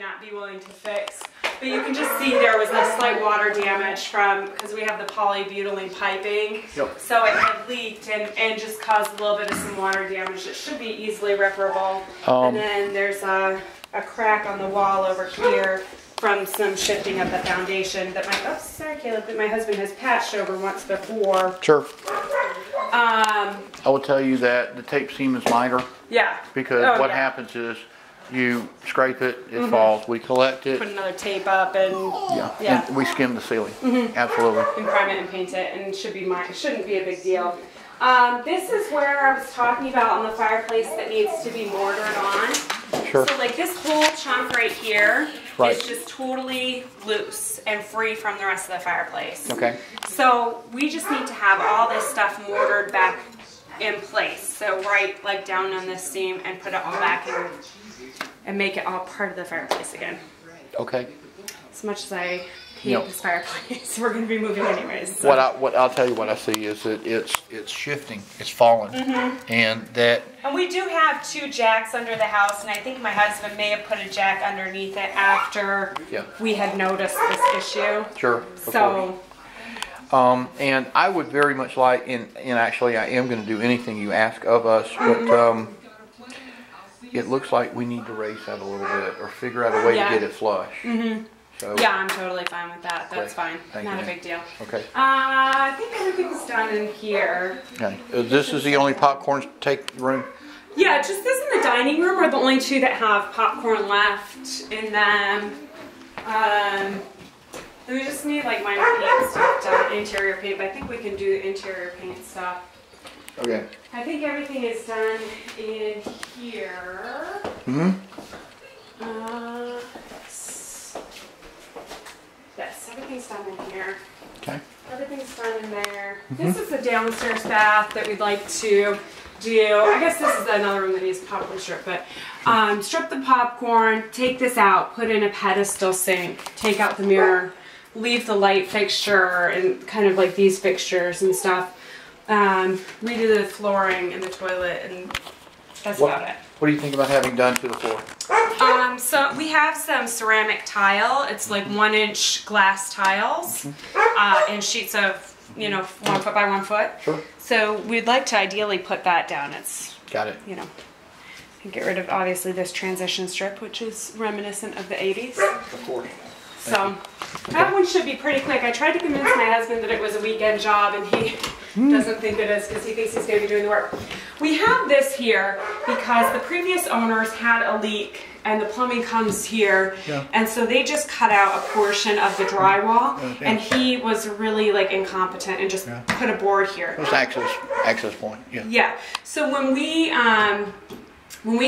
not be willing to fix. But you can just see there was a slight water damage from, because we have the polybutylene piping. Yep. So it had leaked and just caused a little bit of some water damage. It should be easily reparable. And then there's a crack on the wall over here from some shifting of the foundation that my, oops, sorry Caleb, that my husband has patched over once before. Sure. I will tell you that the tape seam is lighter. Yeah. Because what happens is you scrape it, it falls, we collect it. Put another tape up and and we skim the ceiling. Absolutely. And prime it and paint it, and it shouldn't be a big deal. This is where I was talking about on the fireplace that needs to be mortared on. Sure. So like this whole chunk right here is just totally loose and free from the rest of the fireplace. Okay. So we just need to have all this stuff mortared back in place. So right like down on this seam and put it all back in and make it all part of the fireplace again. Okay. As much as I hate this fireplace, we're going to be moving anyways. So. What I'll tell you what I see is that it's shifting, it's falling, and that. And we do have 2 jacks under the house, and I think my husband may have put a jack underneath it after we had noticed this issue. Sure. So. And I would very much like, and actually I am going to do anything you ask of us, but it looks like we need to raise that a little bit or figure out a way to get it flush. So, yeah, I'm totally fine with that. That's fine. Not a big deal. Okay. I think everything's done in here. Okay. This is the only popcorn take room? Yeah, just this and the dining room are the only 2 that have popcorn left in them. We just need like minor paint stuff done, interior paint, but I think we can do the interior paint stuff. Okay. I think everything is done in here. Yes, everything's done in here. Okay. Everything's done in there. This is the downstairs bath that we'd like to do. I guess this is another room that needs popcorn strip, but strip the popcorn, take this out, put in a pedestal sink, take out the mirror, leave the light fixture and kind of like these fixtures and stuff. Redo the flooring and the toilet, and that's about it. What do you think about having done to the floor? So we have some ceramic tile. It's like 1-inch glass tiles in sheets of, 1 foot by 1 foot. Sure. So we'd like to ideally put that down. It's got it. Get rid of obviously this transition strip, which is reminiscent of the 80s. Of course. So that one should be pretty quick. I tried to convince my husband that it was a weekend job, and he doesn't think it is because he thinks he's going to be doing the work. We have this here because the previous owners had a leak and the plumbing comes here, and so they just cut out a portion of the drywall, and he was really like incompetent and just put a board here. It was access point. Yeah. So when we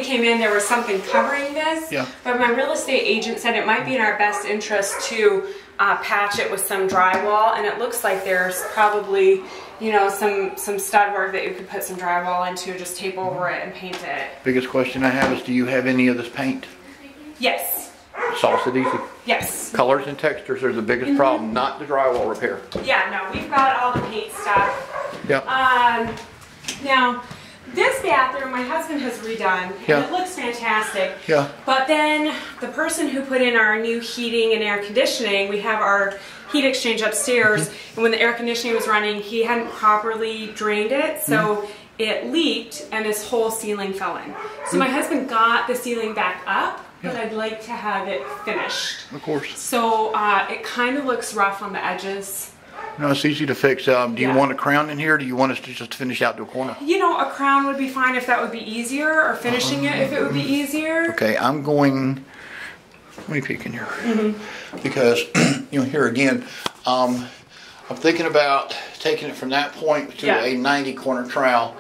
came in, there was something covering this, but my real estate agent said it might be in our best interest to patch it with some drywall, and it looks like there's probably, some stud work that you could put some drywall into, just tape over it and paint it. Biggest question I have is, do you have any of this paint? Yes. Solves it easy? Yes. Colors and textures are the biggest problem, not the drywall repair. Yeah, no, we've got all the paint stuff. Yep. Now, this bathroom my husband has redone, and it looks fantastic. Yeah. But then the person who put in our new heating and air conditioning, we have our heat exchange upstairs, and when the air conditioning was running, he hadn't properly drained it, so it leaked and this whole ceiling fell in. So my husband got the ceiling back up, but I'd like to have it finished. Of course. So it kind of looks rough on the edges. No, it's easy to fix. Do you want a crown in here? Or do you want us to just finish out to a corner? A crown would be fine if that would be easier, or finishing it if it would be easier. Okay, I'm going. Let me peek in here because here again, I'm thinking about taking it from that point to a 90 corner trowel,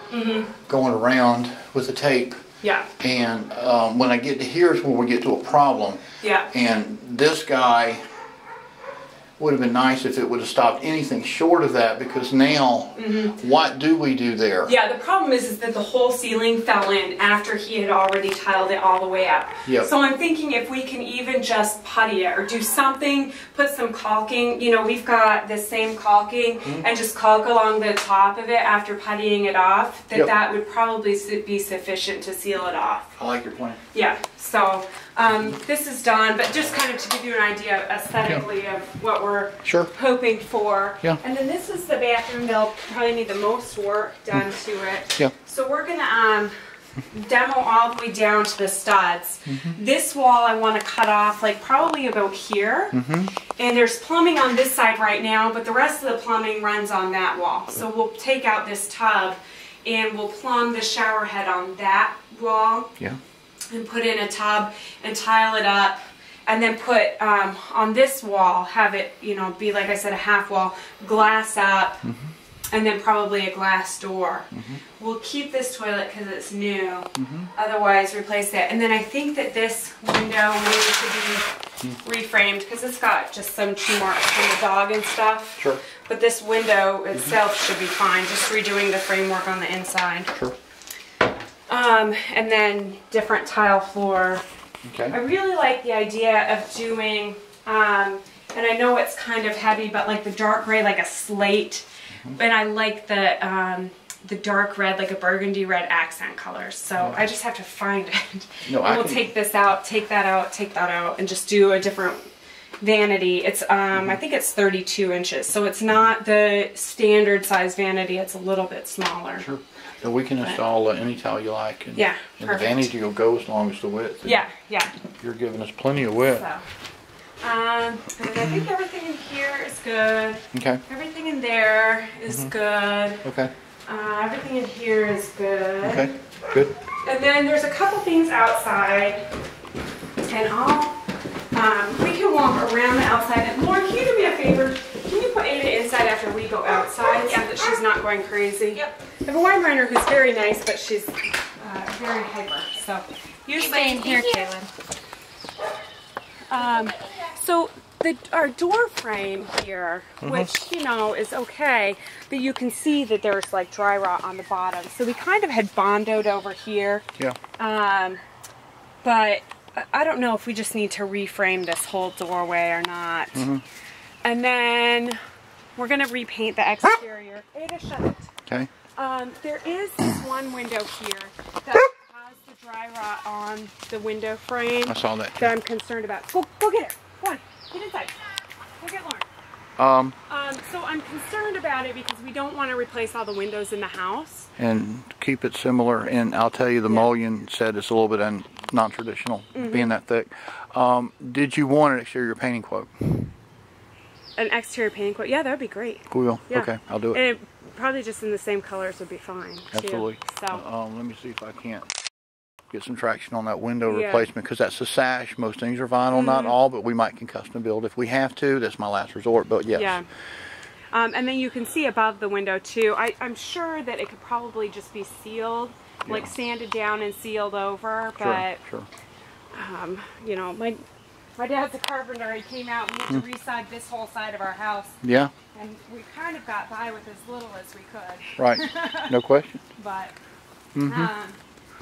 going around with the tape. Yeah. And when I get to here is where we get to a problem. Yeah. And this guy would have been nice if it would have stopped anything short of that, because now what do we do there? Yeah, the problem is that the whole ceiling fell in after he had already tiled it all the way up. Yep. So I'm thinking if we can even just putty it or do something, put some caulking, we've got the same caulking, and just caulk along the top of it after puttying it off, that would probably be sufficient to seal it off. I like your plan. Yeah, so This is done, but just kind of to give you an idea aesthetically of what we're hoping for. Yeah. And then this is the bathroom. They'll probably need the most work done to it. Yeah. So we're gonna demo all the way down to the studs. This wall I want to cut off like probably about here. And there's plumbing on this side right now, but the rest of the plumbing runs on that wall. So we'll take out this tub and we'll plumb the shower head on that wall. Yeah. And put in a tub and tile it up, and then put on this wall, have it, you know, be like I said, a half wall, glass up, and then probably a glass door. We'll keep this toilet because it's new, otherwise replace it. And then I think that this window needs to be reframed because it's got just some chew marks from the dog and stuff. Sure. But this window itself should be fine, just redoing the framework on the inside. Sure. And then different tile floor. Okay. I really like the idea of doing, and I know it's kind of heavy, but like the dark gray, like a slate. And I like the dark red, like a burgundy red accent colors. So I just have to find it. No, and we'll take this out, take that out, take that out, and just do a different vanity. It's I think it's 32 inches, so it's not the standard size vanity. It's a little bit smaller. Sure. So we can install any tile you like. And, yeah, and the vanity will go as long as the width. Yeah, yeah. You're giving us plenty of width. So, and I think everything in here is good. Okay. Everything in there is good. Okay. Everything in here is good. Okay. Good. And then there's a couple things outside, and we can walk around the outside. And Lauren, can you do me a favor? Can you put Ada inside after we go outside so that she's not going crazy? Yep. I have a Weimaraner who's very nice, but she's very hyper. So you stay in here, Kaylin. So our door frame here, which you know is okay, but you can see that there's like dry rot on the bottom. So we kind of had bondoed over here. Yeah. But I don't know if we just need to reframe this whole doorway or not. And then we're going to repaint the exterior. Ada, shut it. Okay. There is this one window here that has the dry rot on the window frame. I saw that. That I'm concerned about. Go get it. Go on. Get inside. Go get Lauren. So I'm concerned about it because we don't want to replace all the windows in the house. And keep it similar. And I'll tell you, the mullion said it's a little bit non-traditional, being that thick. Did you want an exterior painting quote? An exterior painting quote? Yeah, that would be great. Cool. Yeah. Okay, I'll do it. And probably just in the same colors would be fine. Absolutely. Too. So. Let me see if I can't get some traction on that window replacement, because that's the sash. Most things are vinyl, not all, but we can custom build if we have to. That's my last resort, but yes. Yeah. And then you can see above the window too. I'm sure that it could probably just be sealed, like sanded down and sealed over. But you know, my dad's a carpenter. He came out and had to re-side this whole side of our house. Yeah. And we kind of got by with as little as we could. Right. No question. But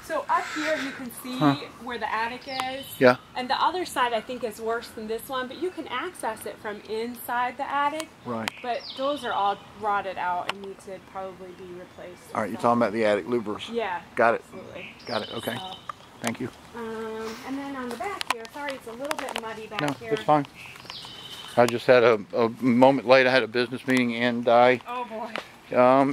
so up here you can see where the attic is. Yeah. And the other side I think is worse than this one, but you can access it from inside the attic. Right. But those are all rotted out and need to probably be replaced. All right, you're talking about the attic louvers. Yeah. Got it. Absolutely. Got it. Okay. So, thank you. and then on the back here, sorry, it's a little bit muddy back here. No, it's fine. I just had a moment late. I had a business meeting and oh boy.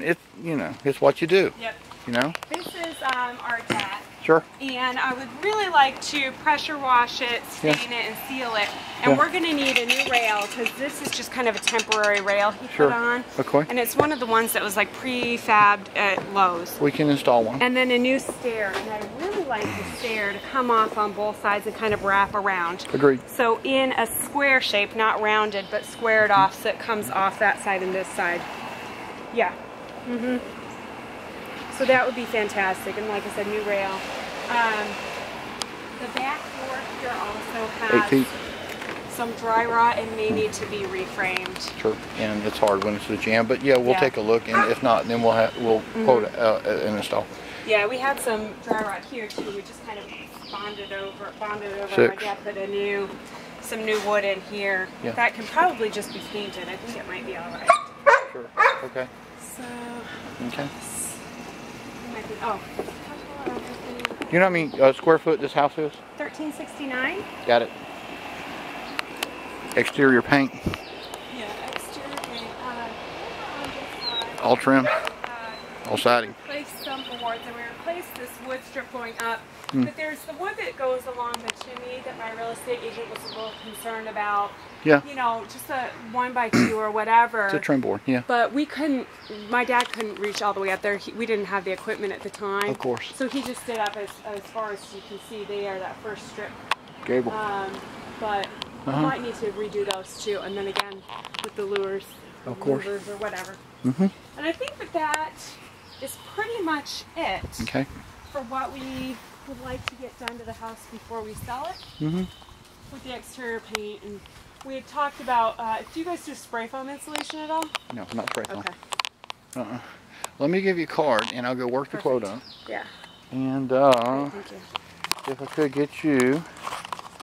It's, you know, it's what you do. Yep. You know? This is our cat. Sure. And I would really like to pressure wash it, stain it, and seal it. And we're going to need a new rail because this is just kind of a temporary rail he put on. Okay. And it's one of the ones that was like prefabbed at Lowe's. We can install one. And then a new stair. And I really like the stair to come off on both sides and kind of wrap around. Agreed. So in a square shape, not rounded, but squared off so it comes off that side and this side. Yeah. So that would be fantastic, and like I said, new rail. The back door here also has 8 feet. Some dry rot and may need to be reframed. Sure, and it's hard when it's a jam, but yeah, we'll take a look, and if not, then we'll quote an install. Yeah, we had some dry rot here too. We just kind of bonded over. My dad put some new wood in here. Yeah. That can probably just be painted. I think it might be all right. Sure. Okay. So. Okay. Oh. You know how many square foot this house is? 1369. Got it. Exterior paint. Yeah, exterior paint. All trim. All siding. We replaced some boards, and we replaced this wood strip going up. But there's the wood that goes along the chimney that my real estate agent was a little concerned about. Yeah. You know, just a 1x2 or whatever. It's a trim board, yeah. But we couldn't, my dad couldn't reach all the way up there. We didn't have the equipment at the time. Of course. So he just did up as far as you can see there, that first strip. Gable. But we might need to redo those too. And then again, with the lures. Of course. Lures or whatever. And I think that is pretty much it. Okay. For what we would like to get done to the house before we sell it. With the exterior paint, and we had talked about, do you guys do spray foam insulation at all? No, not spray foam. Okay. Let me give you a card and I'll go work the quote on. Yeah. And Great, thank you. if I could get you